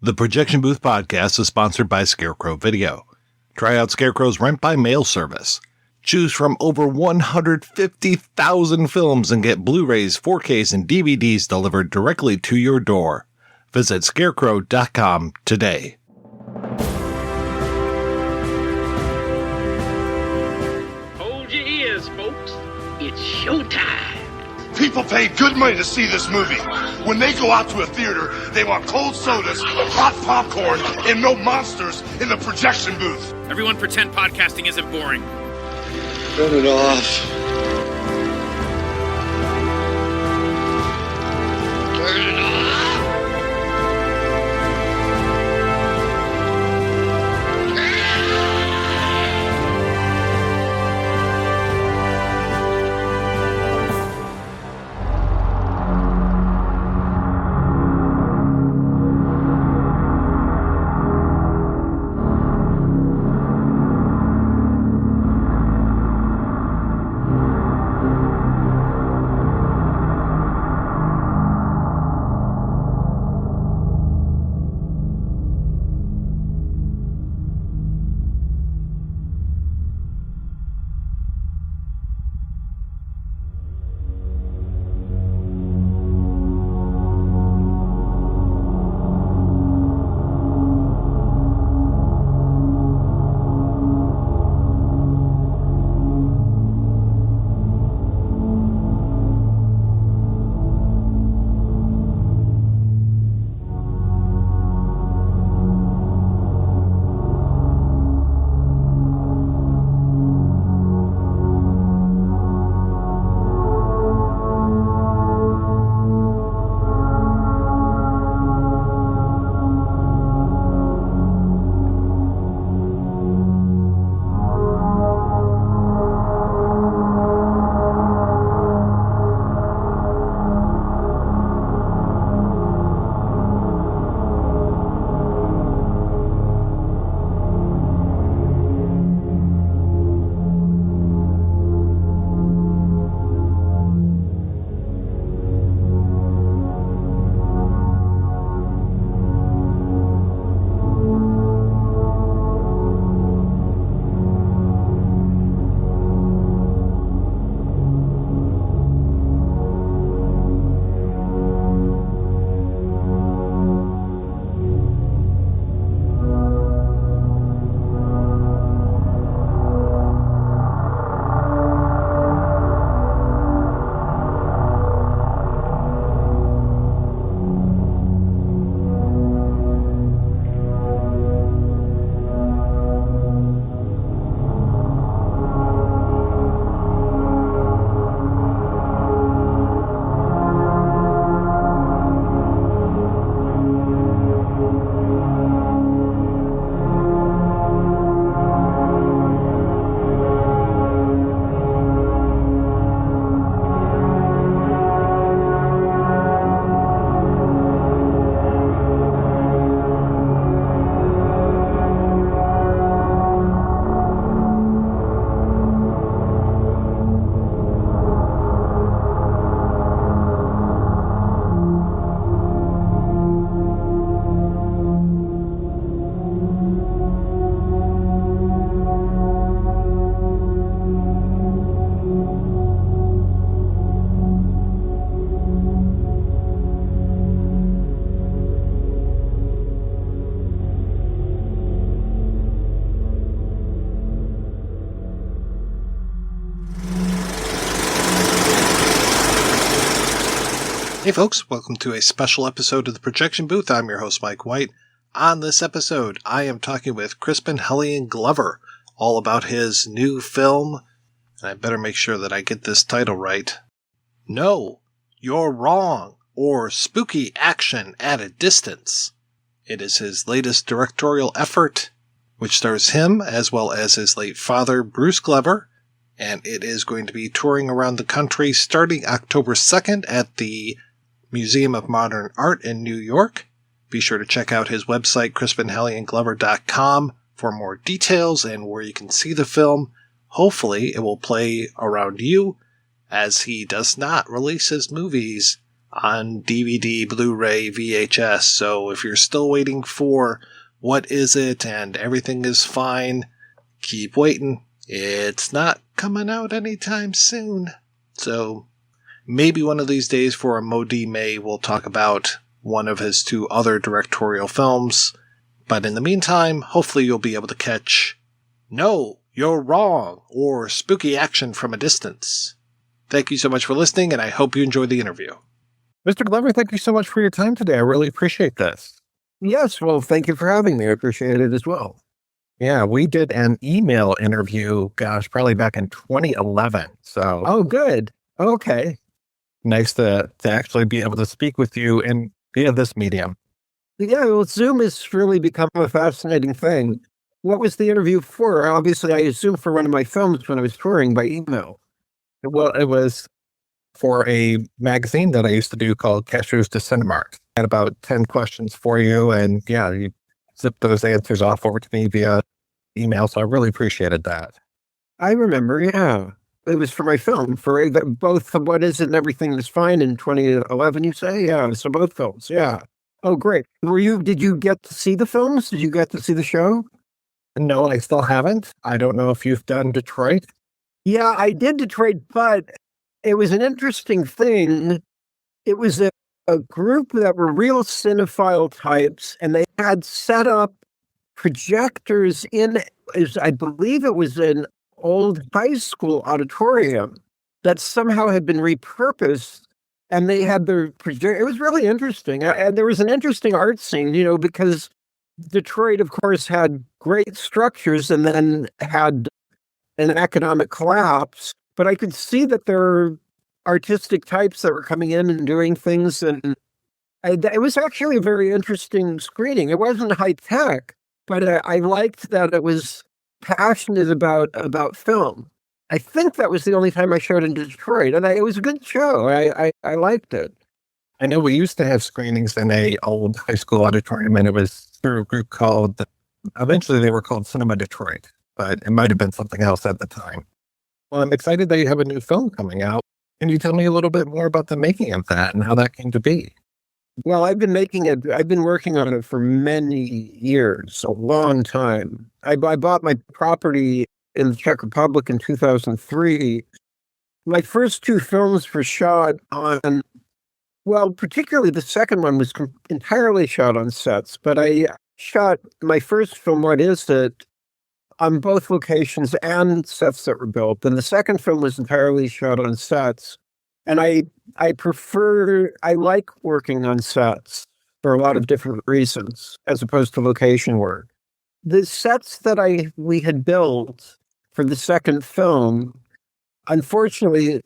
The Projection Booth podcast is sponsored by Scarecrow Video. Try out Scarecrow's rent-by-mail service. Choose from over 150,000 films and get Blu-rays, 4Ks, and DVDs delivered directly to your door. Visit scarecrow.com today. Hold your ears, folks. It's showtime. People pay good money to see this movie. When they go out to a theater, they want cold sodas, hot popcorn, and no monsters in the projection booth. Everyone pretend podcasting isn't boring. Turn it off. Turn it off. Hey folks, welcome to a special episode of the Projection Booth. I'm your host, Mike White. On this episode, I am talking with Crispin Hellion Glover, all about his new film, and I better make sure that I get this title right. No, You're Wrong, or Spooky Action at a Distance. It is his latest directorial effort, which stars him as well as his late father, Bruce Glover, and it is going to be touring around the country starting October 2nd at the Museum of Modern Art in New York. Be sure to check out his website, crispinhellioнгlover.com, for more details and where you can see the film. Hopefully it will play around you, as he does not release his movies on DVD, Blu-ray, VHS. So if you're still waiting for What Is It and Everything Is Fine, keep waiting. It's not coming out anytime soon. So maybe one of these days for a Modi May, we'll talk about one of his 2 other directorial films. But in the meantime, hopefully you'll be able to catch No, You're Wrong, or Spooky Action from a Distance. Thank you so much for listening, and I hope you enjoyed the interview. Mr. Glover, thank you so much for your time today. I really appreciate this. Yes, well, thank you for having me. I appreciate it as well. Yeah, we did an email interview, probably back in 2011. So, Oh, good. Okay. nice to actually be able to speak with you via this medium. Yeah, well, Zoom has really become a fascinating thing. What was the interview for? Obviously, I assume for one of my films when I was touring by email. Well, it was for a magazine that I used to do called Cashews to Cinemark. I had about 10 questions for you, and yeah, you zipped those answers off over to me via email, so I really appreciated that. I remember, yeah. It was for my film, for both What Is It and Everything Is Fine in 2011, you say? Yeah, so both films, yeah. Oh, great. Did you get to see the films? Did you get to see the show? No, I still haven't. I don't know if you've done Detroit. Yeah, I did Detroit, but it was an interesting thing. It was a group that were real cinephile types, and they had set up projectors I believe it was an old high school auditorium that somehow had been repurposed, and they had their projector. It was really interesting. And there was an interesting art scene, because Detroit, of course, had great structures and then had an economic collapse. But I could see that there were artistic types that were coming in and doing things. And it was actually a very interesting screening. It wasn't high tech, but I liked that it was passionate about film. I think that was the only time I showed in Detroit, and it was a good show. I liked it. I know we used to have screenings in a old high school auditorium, and it was through a group eventually they were called Cinema Detroit, but it might have been something else at the time. Well, I'm excited that you have a new film coming out. Can you tell me a little bit more about the making of that and how that came to be? Well, I've been working on it for many years, a long time. I bought my property in the Czech Republic in 2003. My first 2 films were shot on, well, particularly the second one was entirely shot on sets, but I shot my first film, What Is It, on both locations and sets that were built. And the second film was entirely shot on sets. And I like working on sets for a lot of different reasons, as opposed to location work. The sets that we had built for the second film, unfortunately,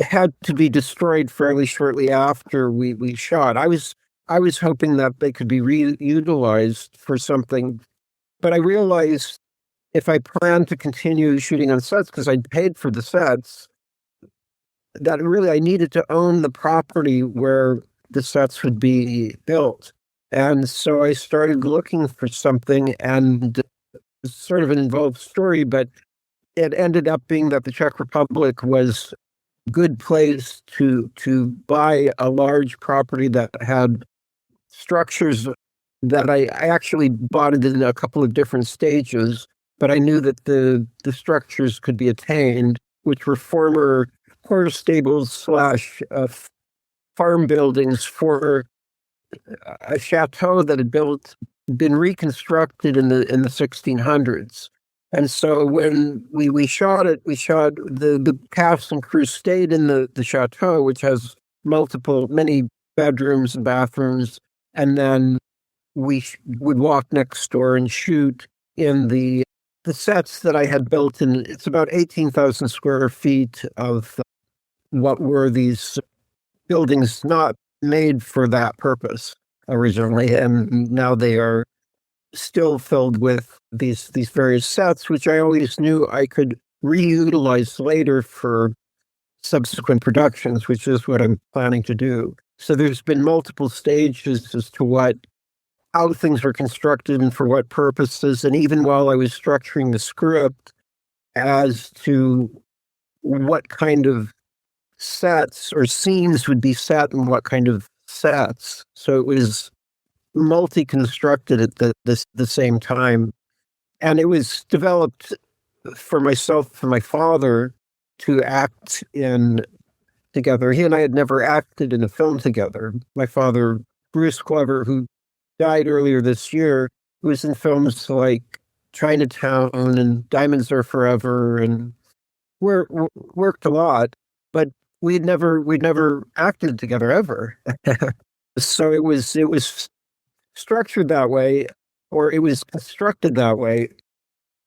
had to be destroyed fairly shortly after we shot. I was hoping that they could be reutilized for something, but I realized if I planned to continue shooting on sets, because I'd paid for the sets, that really I needed to own the property where the sets would be built. And so I started looking for something, and it's sort of an involved story, but it ended up being that the Czech Republic was a good place to buy a large property that had structures that I actually bought it in a couple of different stages, but I knew that the structures could be attained, which were former horse stables / farm buildings for a chateau that had been reconstructed in the 1600s. And so when we shot it, the cast and crew stayed in the chateau, which has many bedrooms and bathrooms, and then we would walk next door and shoot in the sets that I had built in. It's about 18,000 square feet of what were these buildings not made for that purpose originally, and now they are still filled with these various sets, which I always knew I could reutilize later for subsequent productions, which is what I'm planning to do. So there's been multiple stages as to how things were constructed and for what purposes, and even while I was structuring the script as to what kind of sets or scenes would be set and what kind of sets. So it was multi-constructed at the same time. And it was developed for myself and my father to act in together. He and I had never acted in a film together. My father, Bruce Glover, who died earlier this year, was in films like Chinatown and Diamonds Are Forever, and worked a lot, but we'd never acted together ever. So it was structured that way, or it was constructed that way.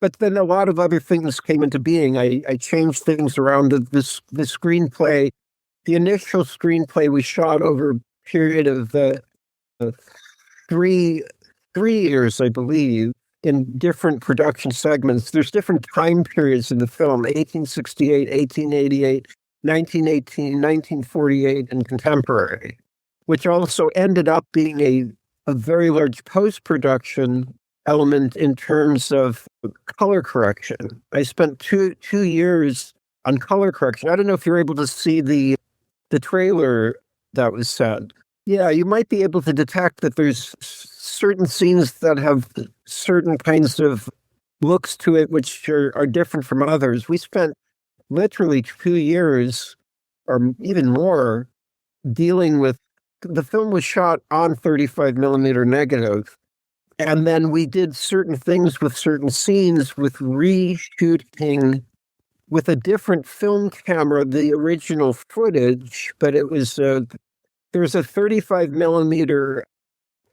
But then a lot of other things came into being. I changed things around the screenplay. The initial screenplay we shot over a period of three years, I believe, in different production segments. There's different time periods in the film: 1868, 1888, 1918, 1948, and contemporary, which also ended up being a very large post-production element in terms of color correction. I spent two years on color correction. I don't know if you're able to see the trailer that was sent. Yeah, you might be able to detect that there's certain scenes that have certain kinds of looks to it which are different from others. We spent literally 2 years or even more dealing with, the film was shot on 35 millimeter negative. And then we did certain things with certain scenes with reshooting with a different film camera, the original footage, but it was there's a 35 millimeter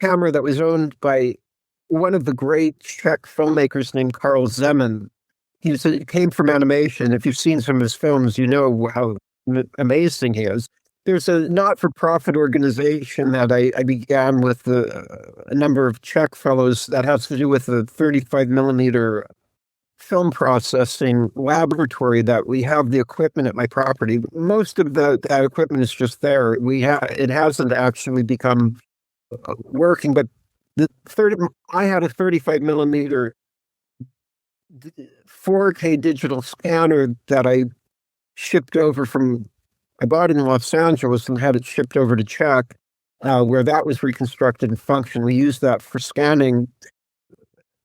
camera that was owned by one of the great Czech filmmakers named Karl Zeman. He came from animation. If you've seen some of his films, you know how amazing he is. There's a not-for-profit organization that I began with a number of Czech fellows that has to do with the 35 millimeter film processing laboratory that we have the equipment at my property. Most of that equipment is just there. It hasn't actually become working, but I had a 35 millimeter 4K digital scanner that I shipped over I bought it in Los Angeles and had it shipped over to Czech, where that was reconstructed and functioned. We used that for scanning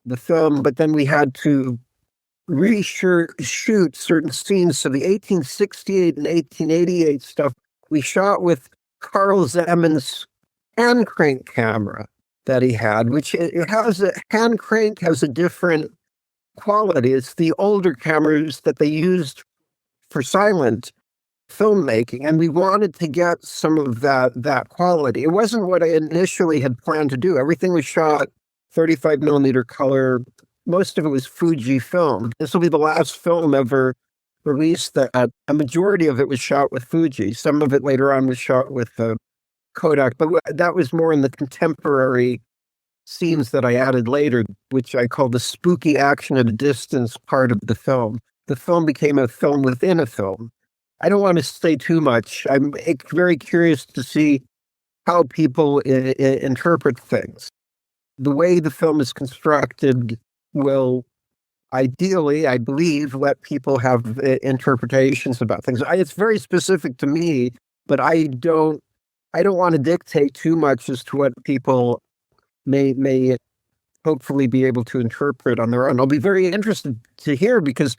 the film, but then we had to shoot certain scenes. So the 1868 and 1888 stuff we shot with Karl Zeman's hand crank camera that he had, which it has hand crank has a different quality. It's the older cameras that they used for silent filmmaking, and we wanted to get some of that quality. It wasn't what I initially had planned to do. Everything was shot 35 millimeter color. Most of it was Fuji film. This will be the last film ever released that a majority of it was shot with Fuji. Some of it later on was shot with Kodak, but that was more in the contemporary scenes that I added later, which I call the spooky action at a distance part of the film. The film became a film within a film. I don't want to say too much. I'm very curious to see how people interpret things. The way the film is constructed will ideally, I believe, let people have interpretations about things. It's very specific to me, but I don't want to dictate too much as to what people may hopefully be able to interpret on their own. I'll be very interested to hear, because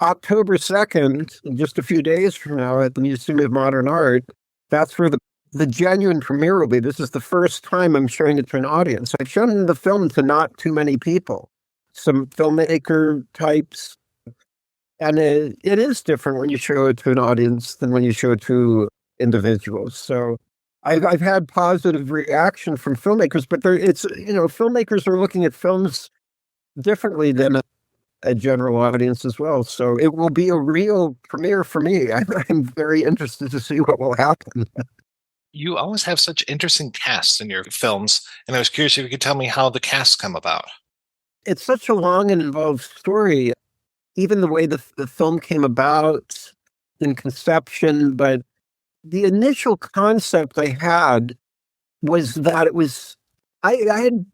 October 2nd, just a few days from now, at the Museum of Modern Art, that's where the genuine premiere will be. This is the first time I'm showing it to an audience. I've shown the film to not too many people, some filmmaker types, and it is different when you show it to an audience than when you show it to individuals. So I've had positive reaction from filmmakers, but filmmakers are looking at films differently than a general audience as well. So it will be a real premiere for me. I'm very interested to see what will happen. You always have such interesting casts in your films, and I was curious if you could tell me how the casts come about. It's such a long and involved story, even the way the film came about in conception, but the initial concept I had was that I had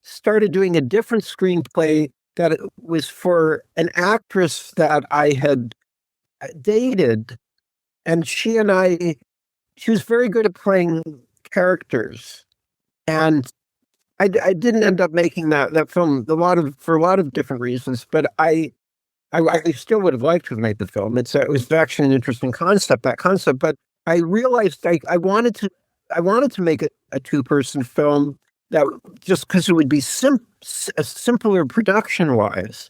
started doing a different screenplay that it was for an actress that I had dated And she was very good at playing characters. And I didn't end up making that film for a lot of different reasons, but I still would have liked to have made the film. It was actually an interesting concept, but I realized I wanted to make a two-person film that just because it would be simpler production-wise.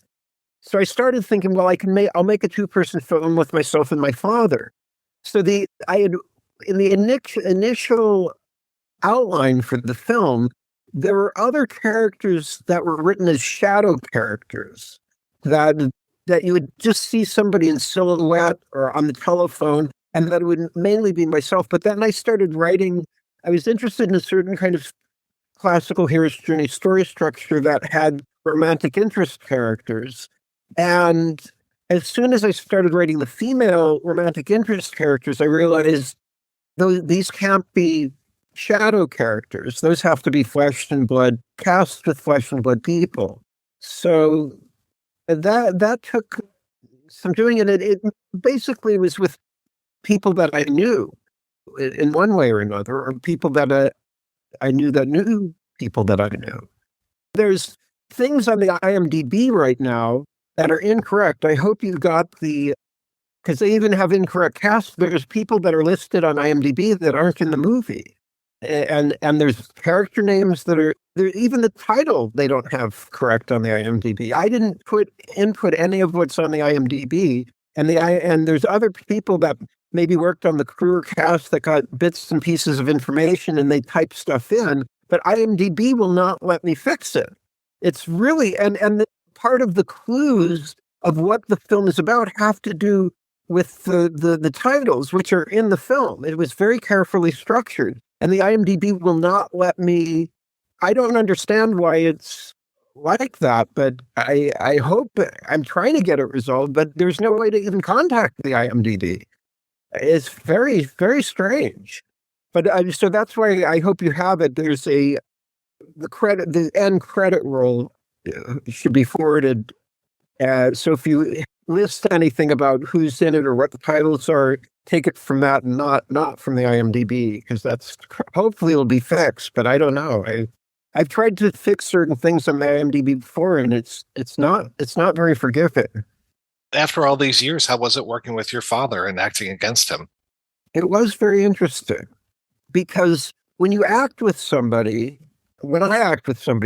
So I started thinking, well, I'll make a two-person film with myself and my father. So in the initial outline for the film, there were other characters that were written as shadow characters that you would just see somebody in silhouette or on the telephone, and that it would mainly be myself. But then I started writing. I was interested in a certain kind of classical hero's journey story structure that had romantic interest characters. And as soon as I started writing the female romantic interest characters, I realized these can't be shadow characters. Those have to be flesh and blood, cast with flesh and blood people. So that took some doing it. It basically was with people that I knew in one way or another, or people that I knew that knew people that I knew. There's things on the IMDb right now that are incorrect. I hope you got because they even have incorrect cast. There's people that are listed on IMDb that aren't in the movie. And there's character names that are there. Even the title they don't have correct on the IMDb. I didn't input any of what's on the IMDb, and there's other people that maybe worked on the crew or cast that got bits and pieces of information and they type stuff in, but IMDb will not let me fix it. It's really and part of the clues of what the film is about have to do with the titles, which are in the film. It was very carefully structured. And the IMDb will not let me. I don't understand why it's like that, but I hope I'm trying to get it resolved, but there's no way to even contact the IMDb. It's very, very strange. But so that's why I hope you have it. There's the end credit roll should be forwarded. So if you list anything about who's in it or what the titles are, take it from that and not from the IMDb, because that's hopefully it'll be fixed. But I don't know. I've tried to fix certain things on the IMDb before, and it's not very forgiving. After all these years, how was it working with your father and acting against him? It was very interesting because when I act with somebody,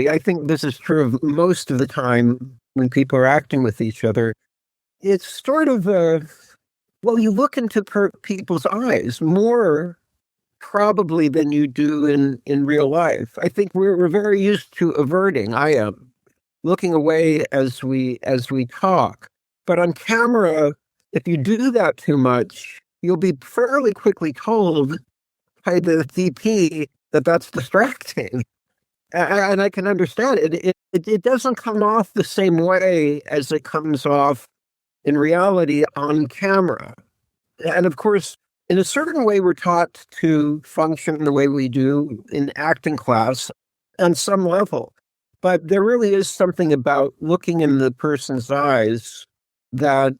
I think this is true of most of the time when people are acting with each other. It's sort of you look into people's eyes more probably than you do in real life. I think we're very used to averting. I am looking away as we talk. But on camera, if you do that too much, you'll be fairly quickly told by the DP that that's distracting. And I can understand it. It doesn't come off the same way as it comes off in reality on camera. And of course, in a certain way, we're taught to function the way we do in acting class on some level. But there really is something about looking in the person's eyes that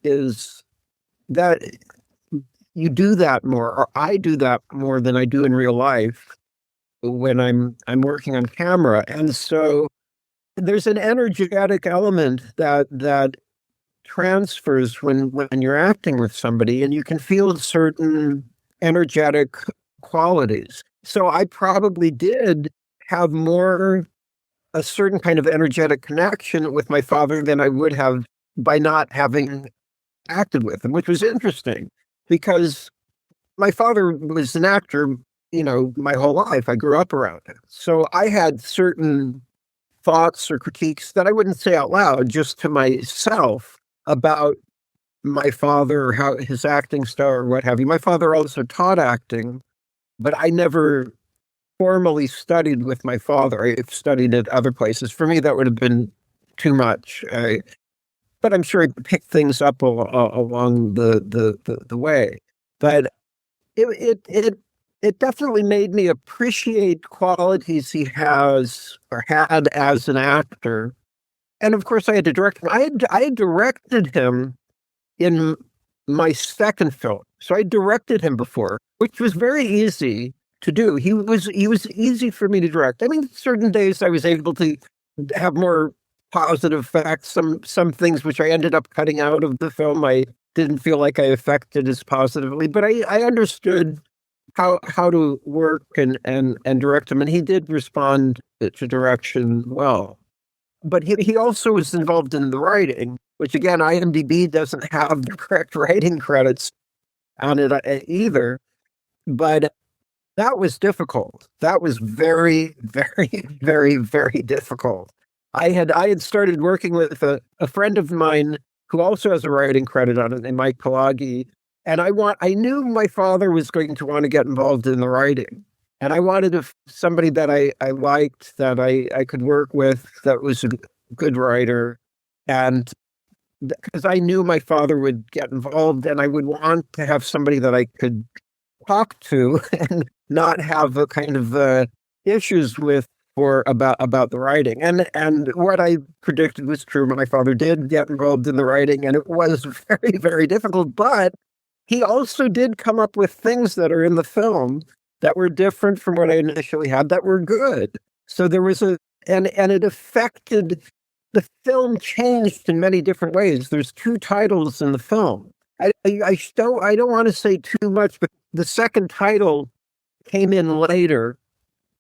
you do that more, or I do that more than I do in real life when I'm working on camera. And so there's an energetic element that transfers when you're acting with somebody, and you can feel certain energetic qualities. So I probably did have more a certain kind of energetic connection with my father than I would have by not having acted with him, which was interesting because my father was an actor, my whole life. I grew up around him. So I had certain thoughts or critiques that I wouldn't say out loud, just to myself, about my father, or how his acting style or what have you. My father also taught acting, but I never formally studied with my father. I've studied at other places. For me, that would have been too much. But I'm sure I picked things up along the way. But it definitely made me appreciate qualities he has or had as an actor. And of course, I had to direct him. I had directed him in my second film. So I directed him before, which was very easy to do. He was easy for me to direct. I mean, certain days I was able to have more positive facts. Some things which I ended up cutting out of the film, I didn't feel like I affected as positively, but I understood how to work and direct him, and he did respond to direction well. But he also was involved in the writing, which again, IMDb doesn't have the correct writing credits on it either. But that was difficult. That was very, very, very, very difficult. I had started working with a friend of mine who also has a writing credit on it, named Mike Pelagi. And I knew my father was going to want to get involved in the writing. And I wanted somebody that I liked, that I could work with, that was a good writer. And because I knew my father would get involved, and I would want to have somebody that I could talk to and not have a kind of issues with about the writing. And what I predicted was true. My father did get involved in the writing, and it was very, very difficult. But he also did come up with things that are in the film that were different from what I initially had, that were good. So there was and it affected, the film changed in many different ways. There's 2 titles in the film. I don't want to say too much, but the second title came in later.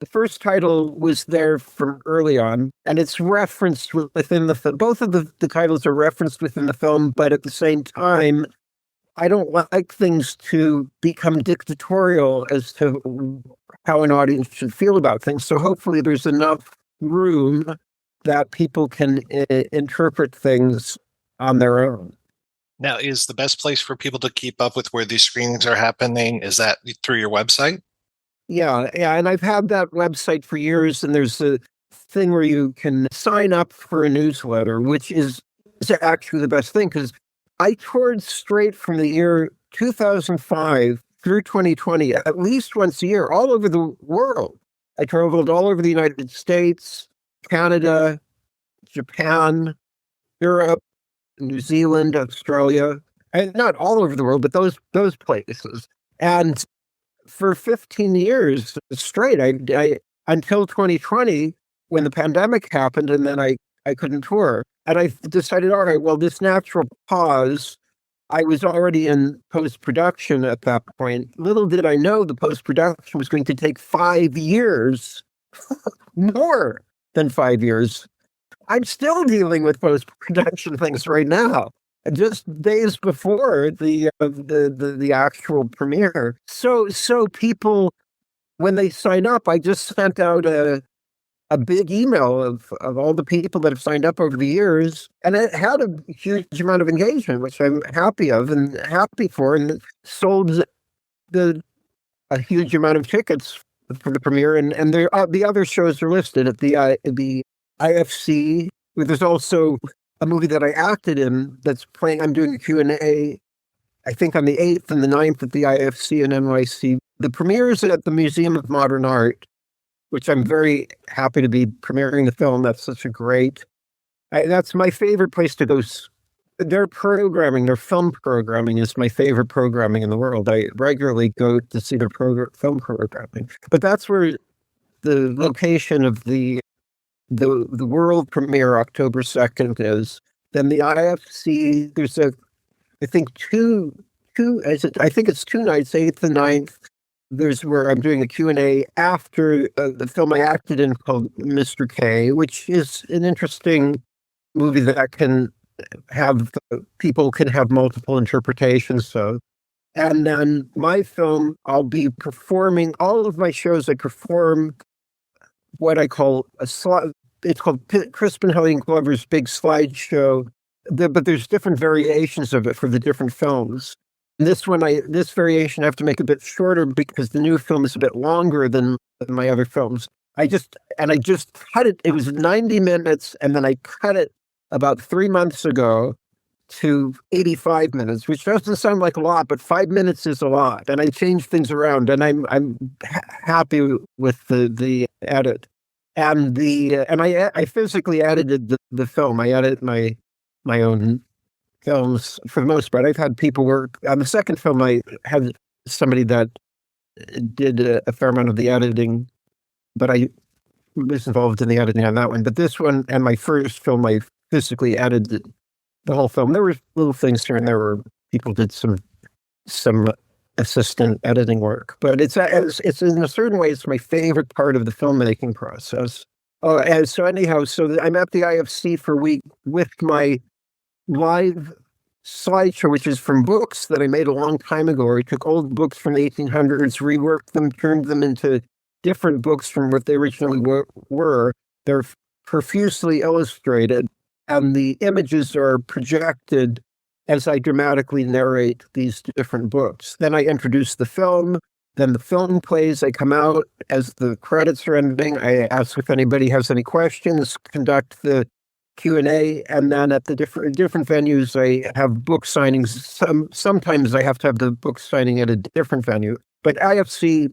The first title was there from early on, and it's referenced within the film. Both of the titles are referenced within the film, but at the same time, I don't like things to become dictatorial as to how an audience should feel about things. So hopefully there's enough room that people can interpret things on their own. Now, is the best place for people to keep up with where these screenings are happening, is that through your website? Yeah, and I've had that website for years, and there's a thing where you can sign up for a newsletter, which is actually the best thing, because I toured straight from the year 2005 through 2020, at least once a year, all over the world. I traveled all over the United States, Canada, Japan, Europe, New Zealand, Australia, and not all over the world, but those places. And for 15 years straight, I until 2020, when the pandemic happened, and then I couldn't tour. And I decided, all right, well, this natural pause, I was already in post-production at that point. Little did I know the post-production was going to take 5 years, more than 5 years. I'm still dealing with post-production things right now, just days before the actual premiere. So people, when they sign up, I just sent out a big email of all the people that have signed up over the years, and it had a huge amount of engagement, which I'm happy of and happy for, and sold a huge amount of tickets for the premiere, and the other shows are listed at the IFC. There's also a movie that I acted in that's playing. I'm doing a Q&A, I think on the 8th and the 9th at the IFC in NYC. The premiere is at the Museum of Modern Art, which I'm very happy to be premiering the film. That's such a that's my favorite place to go. Their film programming is my favorite programming in the world. I regularly go to see their film programming. But that's where the location of the world premiere, October 2nd, is. Then the IFC, there's I think it's 2 nights, 8th and 9th. There's where I'm doing a Q&A after the film I acted in called Mr. K, which is an interesting movie that can have, people can have multiple interpretations of. And then my film, I'll be performing, all of my shows, I perform what I call it's called Crispin Hellion Glover's Big Slideshow, but there's different variations of it for the different films. This variation I have to make a bit shorter because the new film is a bit longer than my other films. I just cut it. It was 90 minutes, and then I cut it about 3 months ago to 85 minutes, which doesn't sound like a lot, but 5 minutes is a lot. And I changed things around, and I'm happy with the edit. And I physically edited the film. I edited my own films for the most part. I've had people work on the second film. I had somebody that did a fair amount of the editing, but I was involved in the editing on that one. But this one and my first film, I physically edited the whole film. There were little things here and there where people did some assistant editing work, but it's in a certain way, it's my favorite part of the filmmaking process. And so anyhow, I'm at the IFC for a week with my live slideshow, which is from books that I made a long time ago. I took old books from the 1800s, reworked them, turned them into different books from what they originally were. They're profusely illustrated, and the images are projected as I dramatically narrate these different books. Then I introduce the film. Then the film plays. I come out as the credits are ending. I ask if anybody has any questions, conduct the Q&A, and then at the different venues, I have book signings. Sometimes I have to have the book signing at a different venue. But IFC,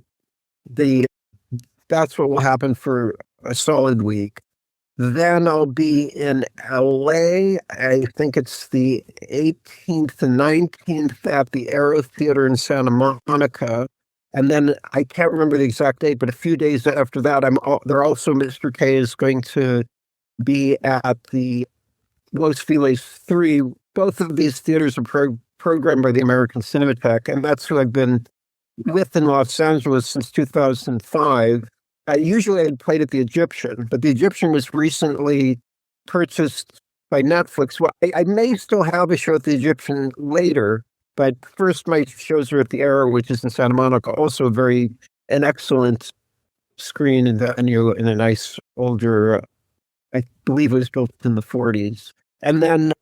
that's what will happen for a solid week. Then I'll be in LA. I think it's the 18th and 19th at the Aero Theater in Santa Monica. And then I can't remember the exact date, but a few days after that, there also Mr. K is going to be at the Los Feliz 3. Both of these theaters are programmed by the American Cinematheque, and that's who I've been with in Los Angeles since 2005. Usually I'd played at the Egyptian, but the Egyptian was recently purchased by Netflix. Well, I may still have a show at the Egyptian later, but first my shows are at the Aero, which is in Santa Monica, also an excellent screen in the venue in a nice older, I believe it was built in the 40s. And then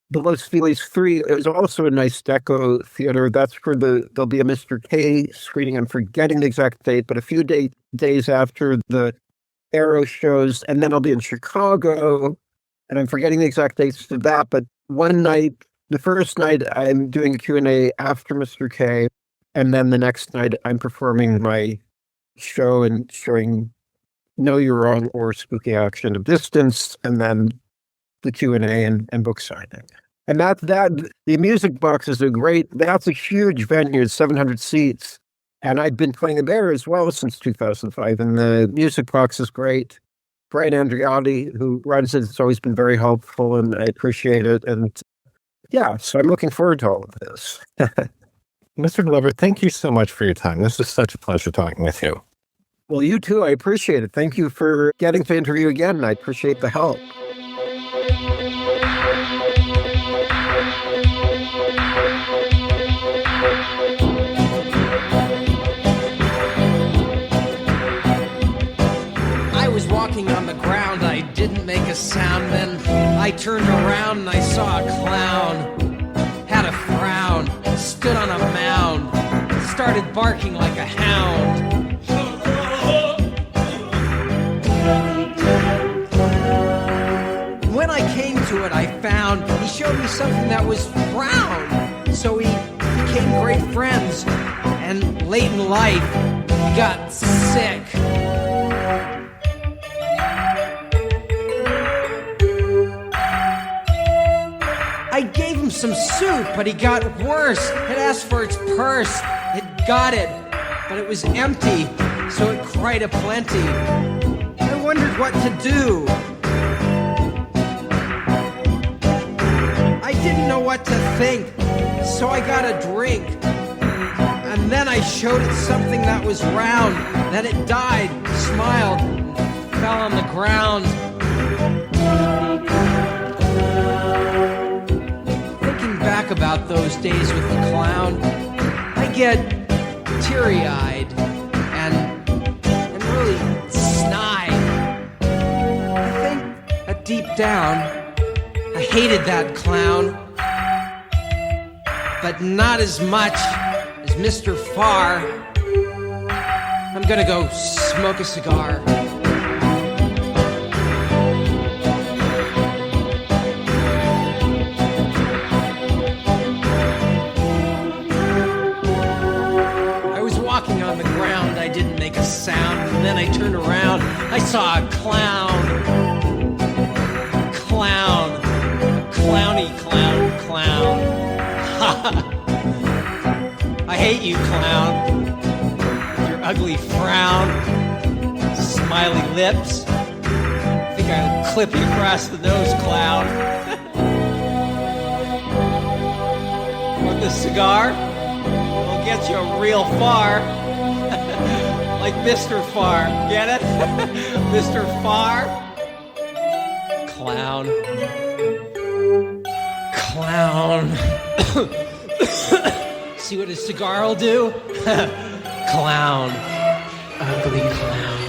the Los Feliz 3 is also a nice deco theater. That's where there'll be a Mr. K screening. I'm forgetting the exact date, but a few days after the Aero shows. And then I'll be in Chicago, and I'm forgetting the exact dates of that. But one night, the first night, I'm doing a Q&A after Mr. K. And then the next night, I'm performing my show and showing Know You're Wrong or Spooky Action of Distance, and then the Q&A and book signing. And that the music box is that's a huge venue, it's 700 seats. And I've been playing there as well since 2005. And the music box is great. Brian Andriotti, who runs it, has always been very helpful, and I appreciate it. And yeah, so I'm looking forward to all of this. Mr. Glover, thank you so much for your time. This is such a pleasure talking with you. Well, you too. I appreciate it. Thank you for getting to interview again. I appreciate the help. On the ground, I didn't make a sound. Then I turned around and I saw a clown. Had a frown, stood on a mound, started barking like a hound. When I came to it, I found he showed me something that was brown. So we became great friends, and late in life, we got sick. I gave him some soup, but he got worse. It asked for its purse. It got it, but it was empty, so it cried aplenty. I wondered what to do. I didn't know what to think, so I got a drink. And then I showed it something that was round. Then it died, smiled, and fell on the ground. Back about those days with the clown, I get teary-eyed and really snide. I think that deep down, I hated that clown, but not as much as Mr. Farr. I'm gonna go smoke a cigar. On the ground, I didn't make a sound, and then I turned around, I saw a clown. A clowny clown. hate you, clown. Your ugly frown, smiley lips. I think I'll clip you across the nose, clown. Want this cigar? We'll get you real far. Like Mr. Farr. Get it? Mr. Farr? Clown. Clown. See what a cigar will do? Clown. Ugly clown.